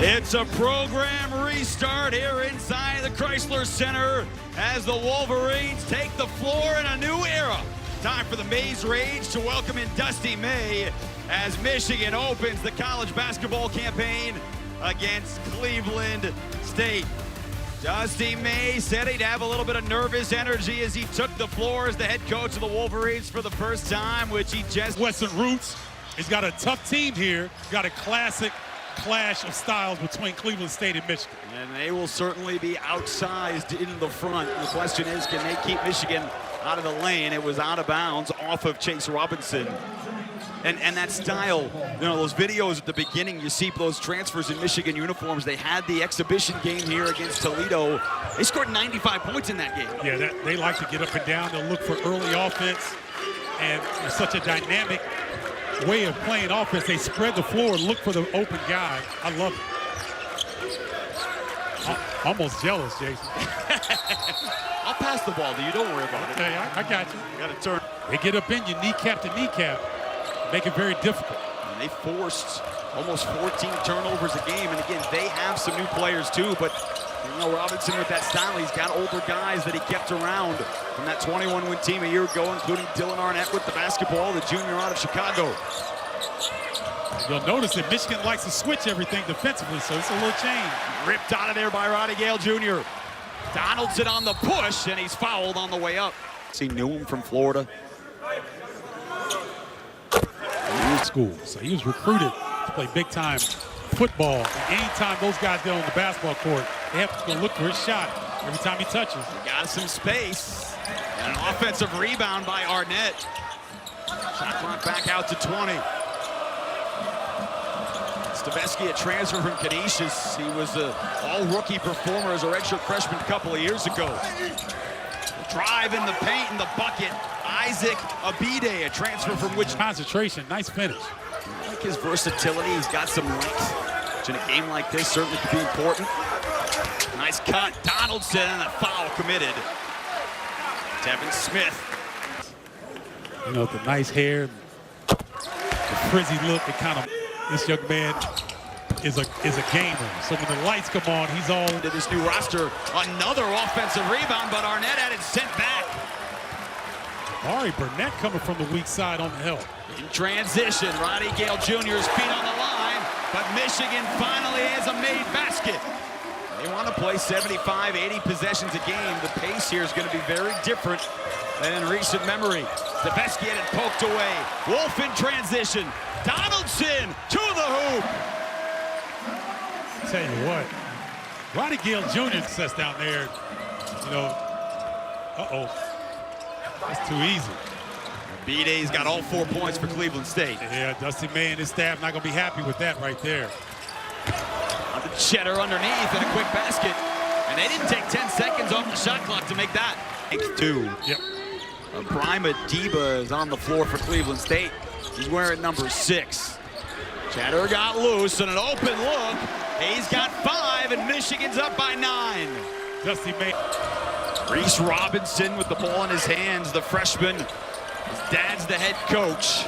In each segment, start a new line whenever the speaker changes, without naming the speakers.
It's a program restart here inside the Chrysler Center as the Wolverines take the floor in a new era. Time for the Mays Rage to welcome in Dusty May as Michigan opens the college basketball campaign against Cleveland State. Dusty May said he'd have a little bit of nervous energy as he took the floor as the head coach of the Wolverines for the first time, which he just...
Western Roots. He's got a tough team here. Got a classic clash of styles between Cleveland State and Michigan.
And they will certainly be outsized in the front. The question is, can they keep Michigan out of the lane? It was out of bounds off of Chase Robinson. And that style, you know, those videos at the beginning, you see those transfers in Michigan uniforms. They had the exhibition game here against Toledo. They scored 95 points in that game.
Yeah, they like to get up and down. They'll look for early offense. And it's such a dynamic way of playing offense. They spread the floor and look for the open guy. I love it. I'm almost jealous, Jason.
I'll pass the ball to you. Don't worry about it.
Okay, I got you.
You got to turn.
They get up in you, kneecap to kneecap. Make it very difficult.
And they forced almost 14 turnovers a game. And again, they have some new players too, but you know, Robinson with that style, he's got older guys that he kept around from that 21-win team a year ago, including Dylan Arnett with the basketball, the junior out of Chicago.
You'll notice that Michigan likes to switch everything defensively, so it's a little change.
Ripped out of there by Roddy Gale Jr. Donaldson on the push, and he's fouled on the way up. He knew him from Florida.
School, so he was recruited to play big-time football. And anytime those guys get on the basketball court, they have to go look for his shot every time he touches.
He got some space. And an offensive rebound by Arnett. Shot clock back out to 20. Staveski, a transfer from Canisius. He was an all-rookie performer as a redshirt freshman a couple of years ago. Drive in the paint and the bucket. Isaac Abide, a transfer from which...
Concentration, nice finish.
I like his versatility. He's got some length, which in a game like this certainly could be important. Nice cut. Donaldson, and a foul committed. Devin Smith.
You know, the nice hair, the frizzy look, it kind of... This young man is a gamer. So when the lights come on, he's all...
To this new roster, another offensive rebound, but Arnett had it sent back.
Ari Burnett coming from the weak side on the help.
In transition, Roddy Gale Jr.'s feet on the line, but Michigan finally has a made basket. They want to play 75, 80 possessions a game. The pace here is going to be very different than in recent memory. Staveski had it poked away. Wolf in transition. Donaldson to the hoop.
Tell you what, Roddy Gale Jr. sits down there, you know, that's too easy.
B-Day's got all 4 points for Cleveland State.
Yeah, Dusty May and his staff not going to be happy with that right there.
On the Cheddar underneath and a quick basket. And they didn't take 10 seconds off the shot clock to make that. 2.
Yep.
Brima Diba is on the floor for Cleveland State. He's wearing number 6. Cheddar got loose and an open look. He's got 5 and Michigan's up by 9.
Dusty May.
Reese Robinson with the ball in his hands, the freshman. His dad's the head coach.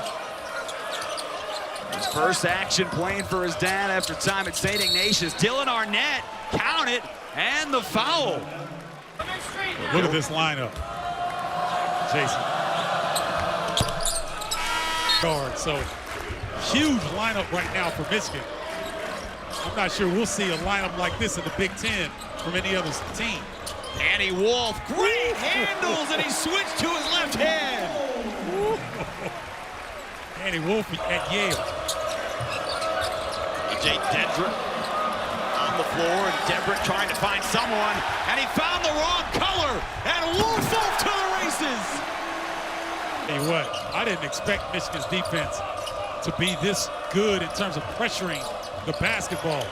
His first action playing for his dad after time at St. Ignatius. Dylan Arnett, count it, and the foul.
Look at this lineup, Jason. Guard, so huge lineup right now for Michigan. I'm not sure we'll see a lineup like this in the Big Ten from any other team.
Danny Wolf, great handles, and he switched to his left hand.
Danny Wolf at Yale.
A.J. Dedrick on the floor, and Dedrick trying to find someone, and he found the wrong color, and Wolf off to the races.
Hey, what? I didn't expect Michigan's defense to be this good in terms of pressuring the basketball.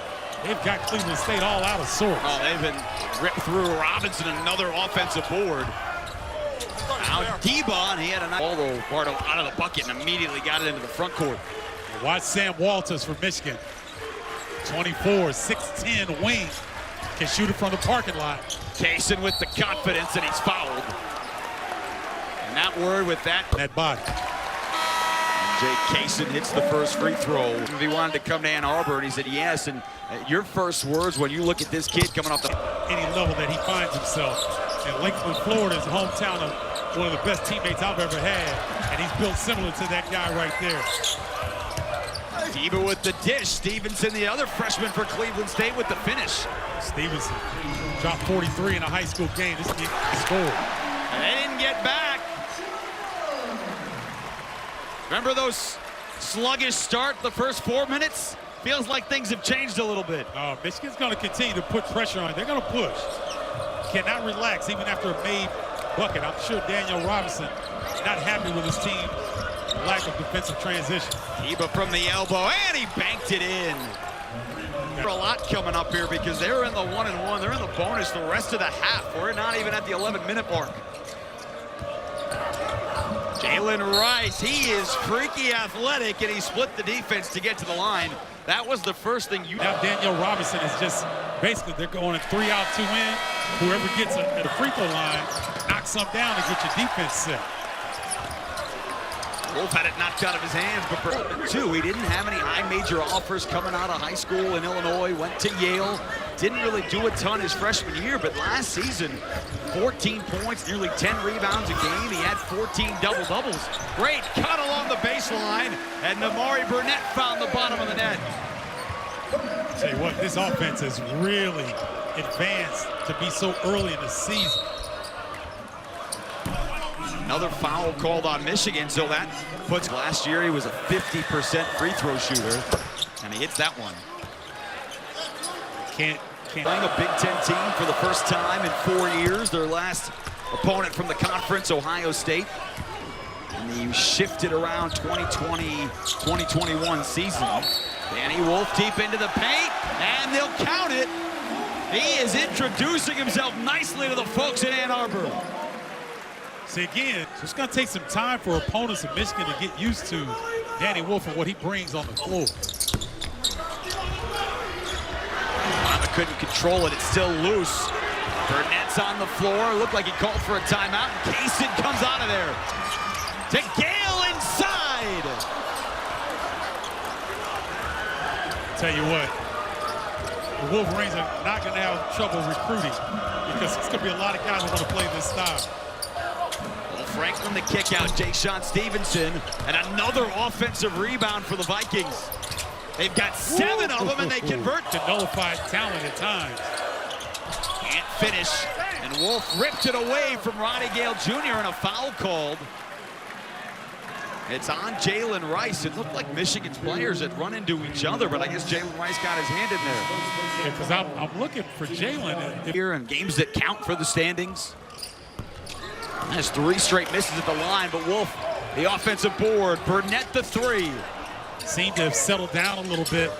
They've got Cleveland State all out of sorts.
Oh, they've been ripped through. Robinson, another offensive board. Now Diba, and he had a nice ball out of the bucket and immediately got it into the front court.
Watch Sam Walters from Michigan. 24, 6'10" wing. Can shoot it from the parking lot.
Kaysen with the confidence, and he's fouled. And that word with that
body.
Jake Kaysen hits the first free throw. If he wanted to come to Ann Arbor, and he said yes. And your first words when you look at this kid coming off the...
Any level that he finds himself. And Lakeland, Florida is the hometown of one of the best teammates I've ever had. And he's built similar to that guy right there.
Eba with the dish. Stevenson, the other freshman for Cleveland State, with the finish.
Stevenson dropped 43 in a high school game. This kid scored.
And they didn't get back. Remember those sluggish start the first 4 minutes? Feels like things have changed a little bit.
Michigan's going to continue to put pressure on. They're going to push. Cannot relax even after a made bucket. I'm sure Daniel Robinson not happy with his team lack of defensive transition.
Eba from the elbow, and he banked it in. A lot coming up here because they're in the 1-1. They're in the bonus the rest of the half. We're not even at the 11-minute mark. Jalen Rice, he is freaky athletic, and he split the defense to get to the line. That was the first thing you...
Now Daniel Robinson is just, basically they're going a 3-out, 2-in. Whoever gets at the free throw line knocks them down to get your defense set.
Wolf had it knocked out of his hands, but for two, he didn't have any high major offers coming out of high school in Illinois, went to Yale, didn't really do a ton his freshman year, but last season, 14 points, nearly 10 rebounds a game. He had 14 double-doubles. Great cut along the baseline, and Namari Burnett found the bottom of the net.
Tell you what, this offense has really advanced to be so early in the season.
Another foul called on Michigan, so that puts... Last year, he was a 50% free throw shooter, and he hits that one.
Can't.
Playing a Big Ten team for the first time in 4 years. Their last opponent from the conference, Ohio State. And he shifted around 2020-2021 season. Danny Wolf deep into the paint, and they'll count it. He is introducing himself nicely to the folks in Ann Arbor.
See, again, it's going to take some time for opponents of Michigan to get used to Danny Wolf and what he brings on the floor.
Couldn't control it. It's still loose. Burnett's on the floor. Looked like he called for a timeout. And Kaysen comes out of there. To Gale inside.
Tell you what, the Wolverines are not going to have trouble recruiting because there's going to be a lot of guys who are going to play this style.
Well, Franklin the kick out. Jason Stevenson. And another offensive rebound for the Vikings. They've got 7 of them, and they convert
to nullified talent at times.
Can't finish, and Wolf ripped it away from Ronnie Gale Jr. and a foul called. It's on Jalen Rice. It looked like Michigan's players had run into each other, but I guess Jalen Rice got his hand in there.
Yeah, because I'm looking for Jalen.
Here in games that count for the standings. Has 3 straight misses at the line, but Wolf, the offensive board. Burnett the 3.
Seem to have settled down a little bit.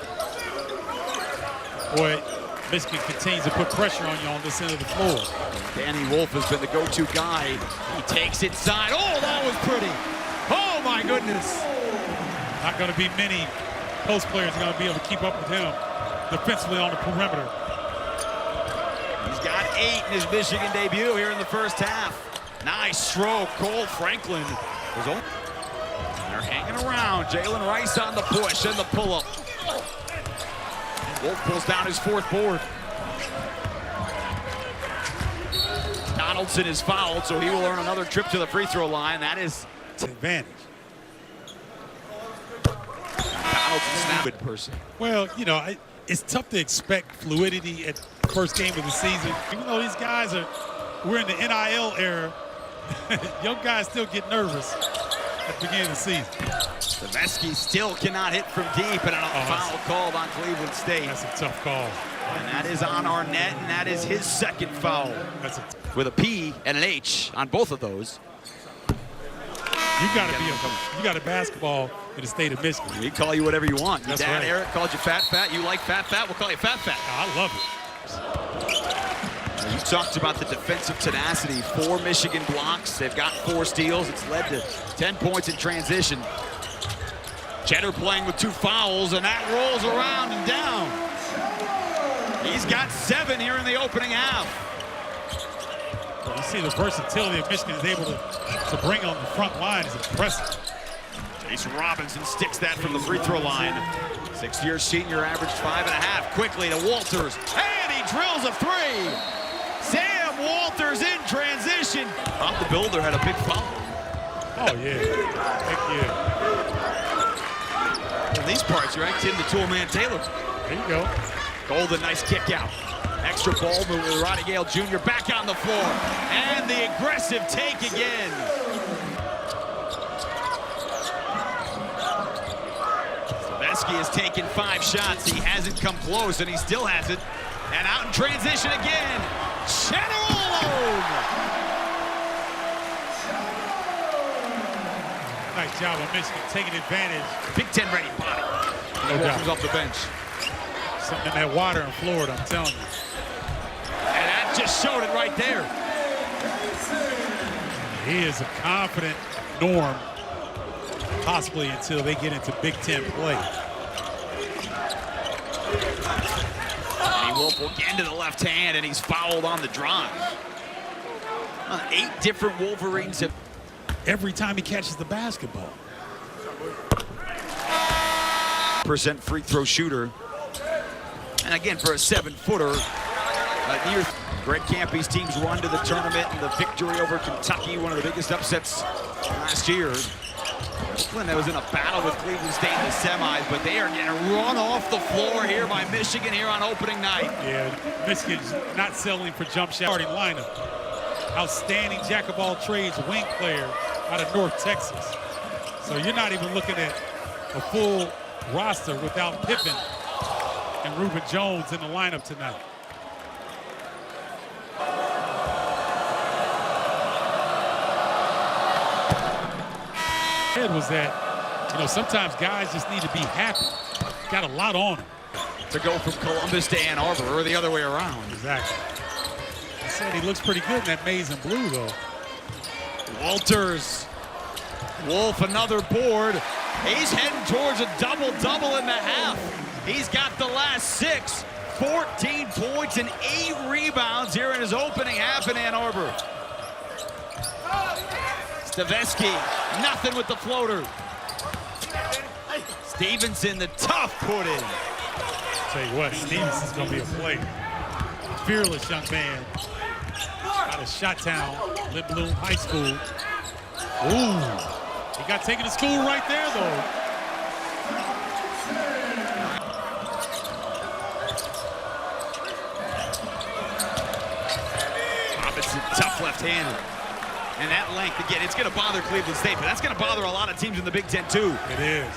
Boy, Michigan continues to put pressure on you on this end of the floor.
Danny Wolf has been the go-to guy. He takes it inside. Oh, that was pretty. Oh, my goodness.
Not going to be many post players going to be able to keep up with him defensively on the perimeter.
He's got 8 in his Michigan debut here in the first half. Nice stroke. Cole Franklin was on. They're hanging around. Jalen Rice on the push and the pull-up. Wolf pulls down his 4th board. Donaldson is fouled, so he will earn another trip to the free throw line. That is
advantage.
Donaldson snap good person.
Well, you know, it's tough to expect fluidity at the first game of the season. Even though these guys we're in the NIL era, young guys still get nervous at the beginning of the season.
Savesky still cannot hit from deep, and a foul called on Cleveland State.
That's a tough call.
And that is on Arnett, and that is his 2nd foul. With a P and an H on both of those.
You got a basketball in the state of Michigan.
We call you whatever you want. Your
That's
dad,
right.
Eric, called you fat. You like fat, we'll call you fat.
I love it.
You talked about the defensive tenacity. 4 Michigan blocks. They've got 4 steals. It's led to 10 points in transition. Cheddar playing with 2 fouls, and that rolls around and down. He's got 7 here in the opening half.
You see the versatility of Michigan is able to bring on the front line is impressive.
Jason Robinson sticks that from the free throw line. Sixth-year senior averaged 5.5. Quickly to Walters, and he drills a three. Sam Walters in transition. Bob the Builder had a big foul.
Oh, yeah. Heck yeah.
In these parts, right? Tim the Toolman Taylor.
There you go.
Golden, nice kick out. Extra ball move with Roddy Gale Jr. back on the floor. And the aggressive take again. Steveski has taken 5 shots. He hasn't come close, and he still hasn't. And out in transition again. Chatterall!
Nice job of Michigan taking advantage.
Big Ten ready body.
No doubt.
Comes off the bench.
Something in that water in Florida, I'm telling you.
And that just showed it right there.
He is a confident Norm, possibly until they get into Big Ten play.
Danny Wolf again to the left hand, and he's fouled on the drive. 8 different Wolverines have...
Every time he catches the basketball.
% free throw shooter. And again, for a 7-footer, near Greg Campy's team's run to the tournament and the victory over Kentucky, one of the biggest upsets last year. Oakland was in a battle with Cleveland State in the semis, but they are getting run off the floor here by Michigan here on opening night.
Yeah, Michigan's not settling for jump shot. Starting lineup. Outstanding jack of all trades wing player out of North Texas. So you're not even looking at a full roster without Pippen and Reuben Jones in the lineup tonight. Was that, sometimes guys just need to be happy. Got a lot on them.
To go from Columbus to Ann Arbor, or the other way around.
Exactly. I said he looks pretty good in that maize and blue, though.
Walters. Wolf, another board. He's heading towards a double-double in the half. He's got the last 6. 14 points and 8 rebounds here in his opening half in Ann Arbor. Steveski, nothing with the floater. Stevenson, the tough put in.
Tell you what, Stevenson's gonna be a player. Fearless young man out of Chi-Town, Lindblom High School. Ooh, he got taken to school right there, though.
Robinson, tough left-handed. And that length, again, it's going to bother Cleveland State, but that's going to bother a lot of teams in the Big Ten, too.
It is.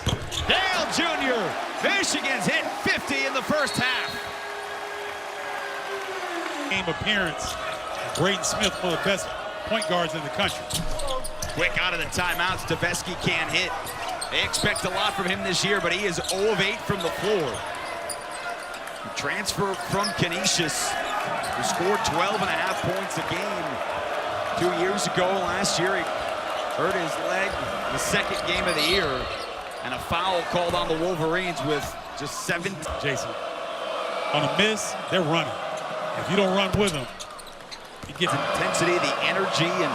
Dale Jr., Michigan's hit 50 in the first half.
Game appearance. Braden Smith, one of the best point guards in the country.
Quick out of the timeouts, Steveski can't hit. They expect a lot from him this year, but he is 0 of 8 from the floor. The transfer from Canisius, who scored 12.5 points a game 2 years ago. Last year, he hurt his leg the second game of the year, and a foul called on the Wolverines with just 7.
Jason, on a miss, they're running. If you don't run with them, you get
the intensity, the energy, and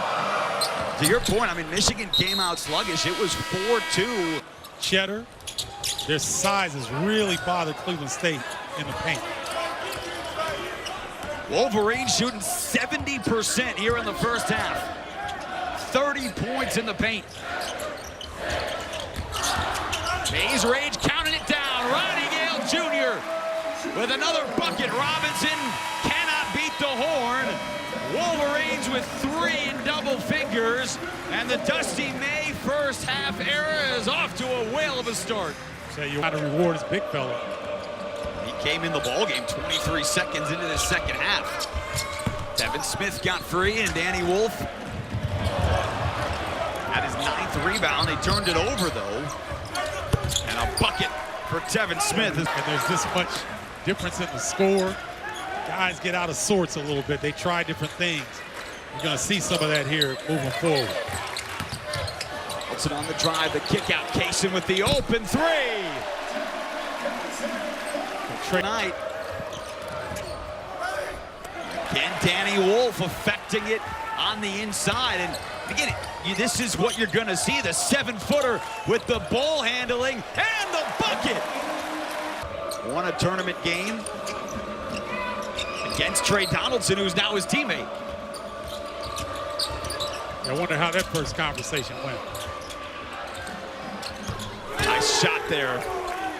to your point, I mean, Michigan came out sluggish. It was 4-2.
Cheddar, their size has really bothered Cleveland State in the paint.
Wolverines shooting 70% here in the first half. 30 points in the paint. Mays Rage counting it down. Roddy Gale Jr. with another bucket. Robinson cannot beat the horn. Wolverines with 3 in double figures. And the Dusty May first half era is off to a whale of a start.
So you want to reward his big fella.
He came in the ballgame 23 seconds into the second half. Devin Smith got free, and Danny Wolf had his 9th rebound. They turned it over, though. And a bucket for Devin Smith.
And there's this much difference in the score. Guys get out of sorts a little bit. They try different things. You're going to see some of that here moving forward.
Wilson on the drive, the kick out. Kaysen with the open 3. Tonight. Again, Danny Wolf affecting it on the inside, and Again, this is what you're going to see, the 7-footer with the ball handling and the bucket. Won a tournament game against Trey Donaldson, who's now his teammate.
I wonder how that first conversation went.
Nice shot there.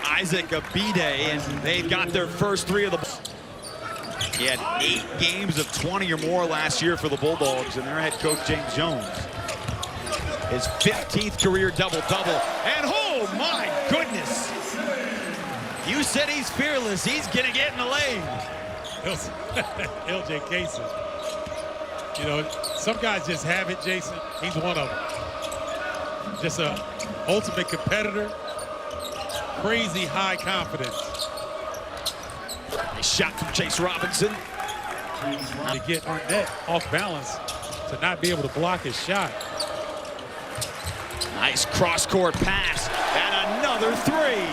Isaac Abide, and they've got their first 3 of the ball. He had 8 games of 20 or more last year for the Bulldogs, and their head coach, James Jones. His 15th career double-double, and oh my goodness! You said he's fearless. He's gonna get in the lane.
LJ Casey. You know, some guys just have it, Jason. He's one of them. Just an ultimate competitor. Crazy high confidence.
Nice shot from Chase Robinson.
To get Arnett off balance, to not be able to block his shot.
Nice cross-court pass, and another 3.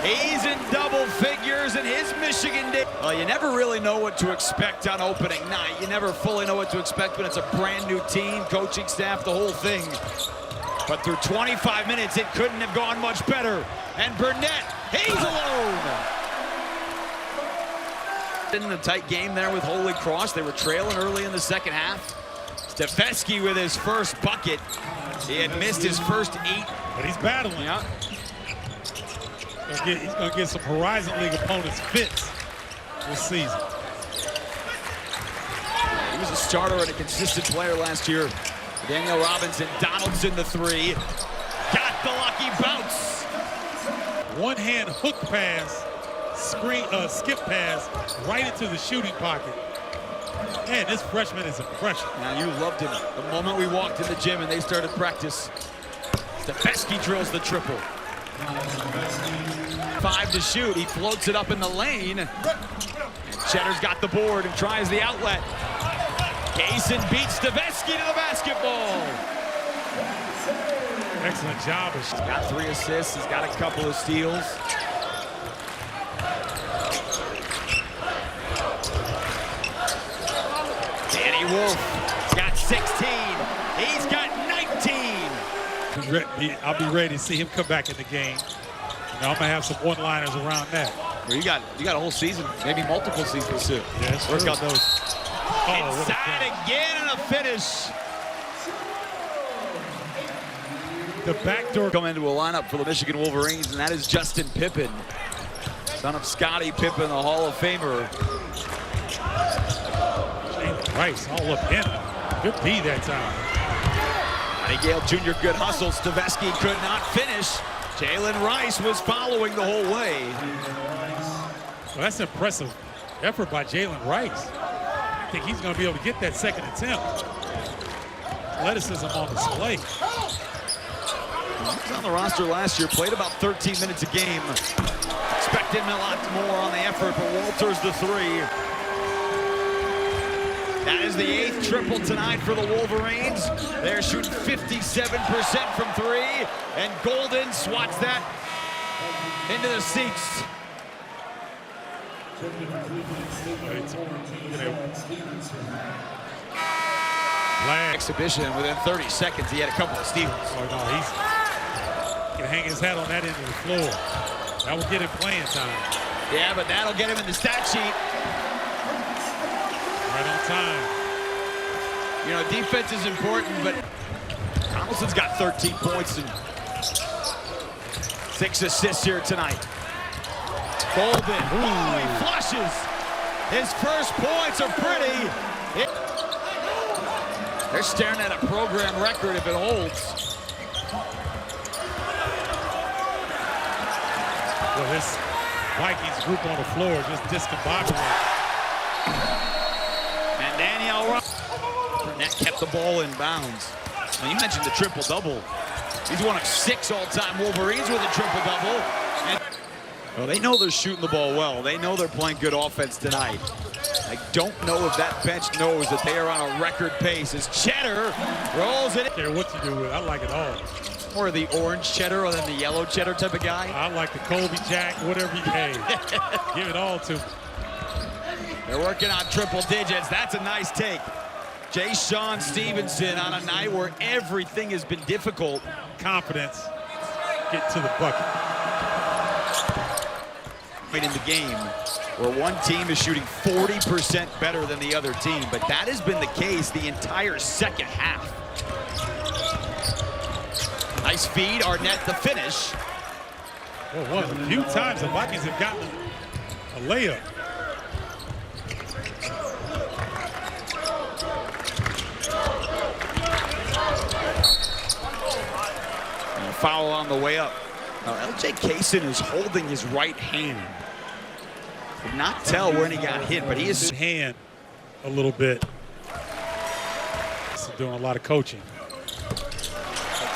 He's in double figures in his Michigan day. Well, you never really know what to expect on opening night. You never fully know what to expect when it's a brand new team, coaching staff, the whole thing. But through 25 minutes, it couldn't have gone much better. And Burnett, he's alone. In a tight game there with Holy Cross. They were trailing early in the second half. Stefeski with his first bucket. He had missed his first 8.
But he's battling.
Yeah.
He's going to get some Horizon League opponents fits this season.
He was a starter and a consistent player last year. Daniel Robinson, Donaldson the 3. Got the lucky bounce.
One-hand hook pass, skip pass, right into the shooting pocket. Man, this freshman is impressive.
Now, you loved him the moment we walked in the gym and they started practice. Stefeski drills the triple. 5 to shoot. He floats it up in the lane. And Cheddar's got the board and tries the outlet. Kaysen beats Stefeski to the basketball.
Excellent job.
He's got 3 assists. He's got a couple of steals. Danny Wolf got 16. He's got 19.
I'll be ready to see him come back in the game. You know, I'm gonna have some one-liners around that.
Well, you got a whole season, maybe multiple seasons too.
Yes,
work out those.
Oh,
inside again and a finish.
The backdoor
come into a lineup for the Michigan Wolverines, and that is Justin Pippen, son of Scottie Pippen, the Hall of Famer.
Jalen Rice all up in. Good D that time.
Johnny Gale Jr. good hustle. Stefeski could not finish. Jalen Rice was following the whole way.
Well, that's an impressive effort by Jalen Rice. I think he's going to be able to get that second attempt. Athleticism on display.
He was on the roster last year, played about 13 minutes a game. Expected him a lot more on the effort, but Walters the 3. That is the 8th triple tonight for the Wolverines. They're shooting 57% from 3, and Golden swats that into the seats. Exhibition within 30 seconds. He had a couple of steals.
Oh, no, he's can hang his hat on that end of the floor. That will get him playing time.
Yeah, but that'll get him in the stat sheet.
Right on time.
You know, defense is important, but Donaldson's got 13 points and 6 assists here tonight. Golden, oh, he flushes. His first points are pretty. They're staring at a program record if it holds.
Well, this Vikings group on the floor just discombobulated.
And Danielle Burnett kept the ball in bounds. Now, you mentioned the triple-double. He's one of 6 all-time Wolverines with a triple-double. Well, they know they're shooting the ball well. They know they're playing good offense tonight. I don't know if that bench knows that they are on a record pace as Cheddar rolls it.
I don't care what you do with it. I like it all.
More of the orange cheddar or than the yellow cheddar type of guy.
I like the Colby Jack, whatever you pay. Give it all to me.
They're working on triple digits. That's a nice take. Jay-Sean Stevenson on a night where everything has been difficult.
Confidence, get to the bucket.
In the game where one team is shooting 40% better than the other team, but that has been the case the entire second half. Nice feed, Arnett the finish.
Well, one of the few times the Vikings have gotten a layup.
And a foul on the way up. Now, LJ Kaysen is holding his right hand. Could not tell when he got hit, but he is
hand a little bit. He's doing a lot of coaching.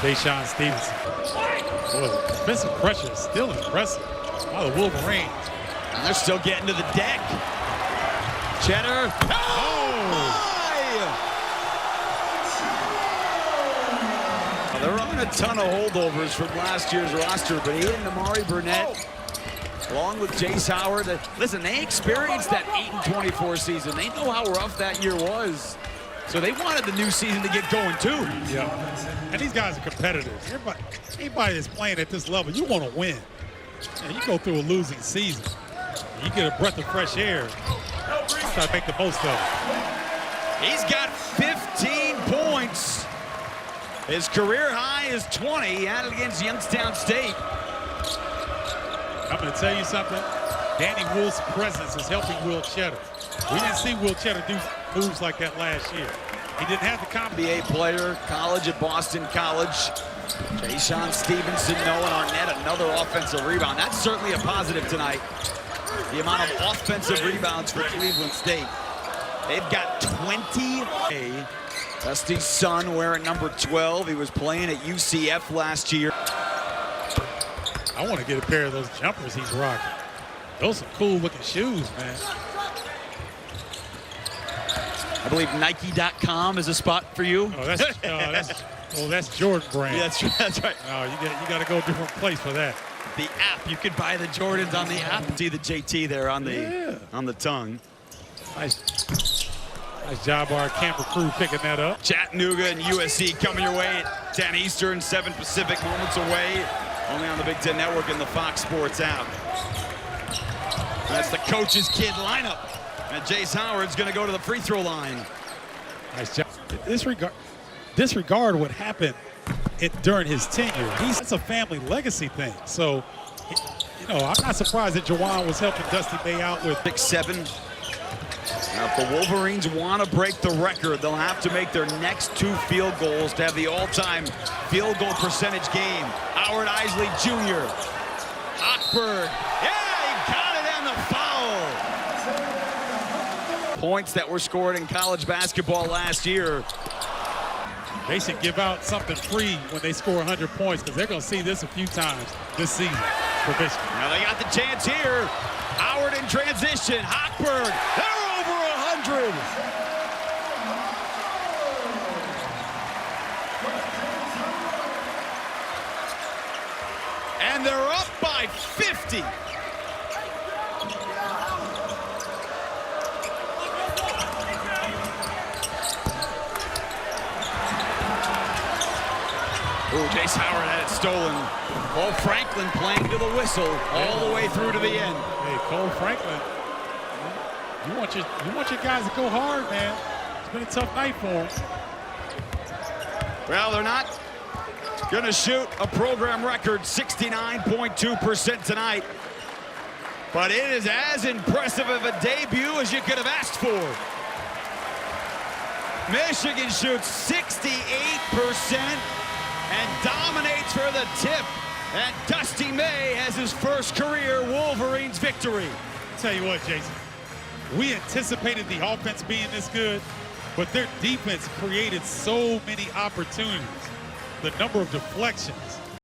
Jay-Sean Stevenson. Well, defensive pressure is still impressive by the Wolverines.
And they're still getting to the deck. Cheddar. There aren't a ton of holdovers from last year's roster, but he and Amari Burnett, along with Jace Howard, listen, they experienced that 8-24 season. They know how rough that year was. So they wanted the new season to get going too.
Yeah, and these guys are competitors. Anybody that's playing at this level, you want to win. You go through a losing season, you get a breath of fresh air. Try to make the most of it.
He's got 15 points. His career high is 20. He had it against Youngstown State.
I'm going to tell you something. Danny Wolf's presence is helping Will Cheddar. We didn't see Will Cheddar do moves like that last year. He didn't have the confidence.
NBA player, college at Boston College. Jay-Sean Stevenson, Noah Arnett, another offensive rebound. That's certainly a positive tonight. The amount of offensive rebounds for Cleveland State. They've got 20. Dusty's son wearing number 12. He was playing at UCF last year.
I want to get a pair of those jumpers he's rocking. Those are cool looking shoes, man.
I believe Nike.com is a spot for you.
Oh, that's Jordan brand.
Yeah, that's right.
No, you got to go a different place for that.
The app, you could buy the Jordans on the app. See the JT there on the tongue.
Nice job by our camera crew picking that up.
Chattanooga and USC coming your way at 10 Eastern, 7 Pacific, moments away. Only on the Big Ten Network and the Fox Sports app. That's the coach's kid lineup. And Jace Howard's going to go to the free throw line.
Nice job. Disregard what happened during his tenure. It's a family legacy thing. So, you know, I'm not surprised that Juwan was helping Dusty May out with
6-7. Now, if the Wolverines want to break the record, they'll have to make their next 2 field goals to have the all-time field goal percentage game. Howard Isley Jr. Hochberg. Yeah, he got it on the foul. Points that were scored in college basketball last year.
They should give out something free when they score 100 points because they're going to see this a few times this season for Michigan.
Now they got the chance here. Howard in transition. Hochberg. They're over 100. And they're up by 50. Oh, Jace Howard had it stolen. Cole Franklin playing to the whistle all the way through to the end.
Hey, Cole Franklin, you want your guys to go hard, man. It's been a tough night for them.
Well, they're not going to shoot a program record 69.2% tonight. But it is as impressive of a debut as you could have asked for. Michigan shoots 68% and dominates for the tip. And Dusty May has his first career Wolverines victory.
Tell you what, Jason, we anticipated the offense being this good, but their defense created so many opportunities. The number of deflections,